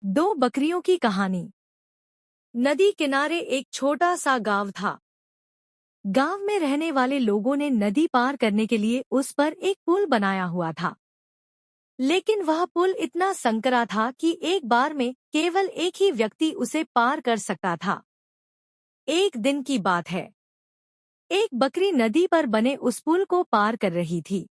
दो बकरियों की कहानी। नदी किनारे एक छोटा सा गांव था। गांव में रहने वाले लोगों ने नदी पार करने के लिए उस पर एक पुल बनाया हुआ था। लेकिन वह पुल इतना संकरा था कि एक बार में केवल एक ही व्यक्ति उसे पार कर सकता था। एक दिन की बात है। एक बकरी नदी पर बने उस पुल को पार कर रही थी।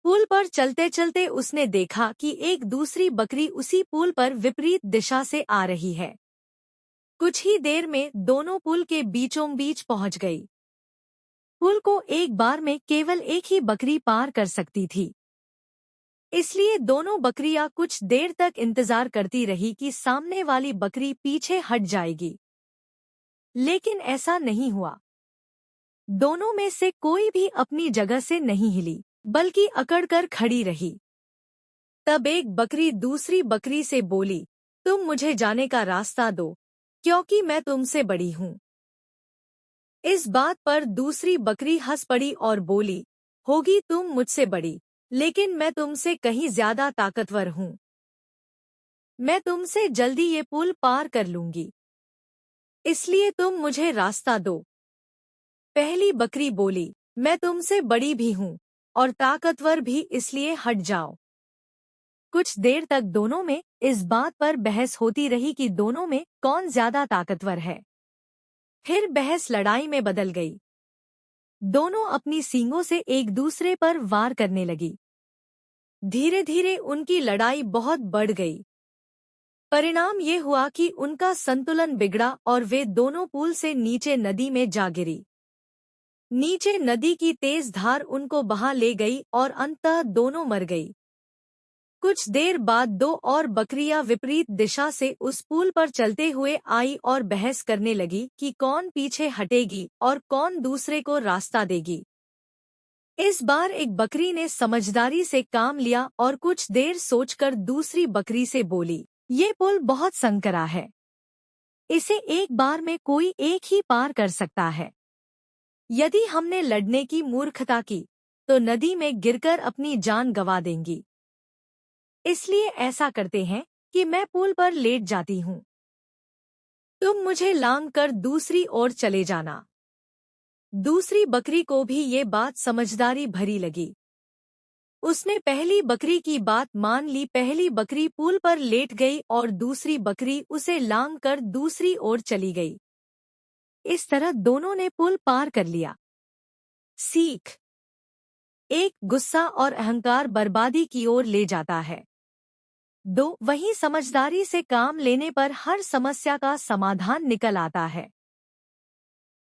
पुल पर चलते चलते उसने देखा कि एक दूसरी बकरी उसी पुल पर विपरीत दिशा से आ रही है। कुछ ही देर में दोनों पुल के बीचों बीच पहुंच गई। पुल को एक बार में केवल एक ही बकरी पार कर सकती थी। इसलिए दोनों बकरियां कुछ देर तक इंतजार करती रही कि सामने वाली बकरी पीछे हट जाएगी। लेकिन ऐसा नहीं हुआ। दोनों में से कोई भी अपनी जगह से नहीं हिली, बल्कि अकड़कर खड़ी रही। तब एक बकरी दूसरी बकरी से बोली, तुम मुझे जाने का रास्ता दो, क्योंकि मैं तुमसे बड़ी हूँ। इस बात पर दूसरी बकरी हंस पड़ी और बोली, होगी तुम मुझसे बड़ी, लेकिन मैं तुमसे कहीं ज्यादा ताकतवर हूँ। मैं तुमसे जल्दी ये पुल पार कर लूंगी, इसलिए तुम मुझे रास्ता दो। पहली बकरी बोली, मैं तुमसे बड़ी भी हूँ और ताकतवर भी, इसलिए हट जाओ। कुछ देर तक दोनों में इस बात पर बहस होती रही कि दोनों में कौन ज्यादा ताकतवर है। फिर बहस लड़ाई में बदल गई। दोनों अपनी सींगों से एक दूसरे पर वार करने लगी। धीरे धीरे उनकी लड़ाई बहुत बढ़ गई। परिणाम ये हुआ कि उनका संतुलन बिगड़ा और वे दोनों पुल से नीचे नदी में जा गिरी। नीचे नदी की तेज धार उनको बहा ले गई और अंततः दोनों मर गई। कुछ देर बाद दो और बकरियां विपरीत दिशा से उस पुल पर चलते हुए आई और बहस करने लगी कि कौन पीछे हटेगी और कौन दूसरे को रास्ता देगी। इस बार एक बकरी ने समझदारी से काम लिया और कुछ देर सोचकर दूसरी बकरी से बोली, ये पुल बहुत संकरा है। इसे एक बार में कोई एक ही पार कर सकता है। यदि हमने लड़ने की मूर्खता की, तो नदी में गिरकर अपनी जान गंवा देंगी। इसलिए ऐसा करते हैं कि मैं पुल पर लेट जाती हूँ। तुम मुझे लांग कर दूसरी ओर चले जाना। दूसरी बकरी को भी ये बात समझदारी भरी लगी। उसने पहली बकरी की बात मान ली। पहली बकरी पुल पर लेट गई और दूसरी बकरी उसे लांग कर दूसरी ओर चली गई। इस तरह दोनों ने पुल पार कर लिया। सीख: एक, गुस्सा और अहंकार बर्बादी की ओर ले जाता है। दो, वहीं समझदारी से काम लेने पर हर समस्या का समाधान निकल आता है।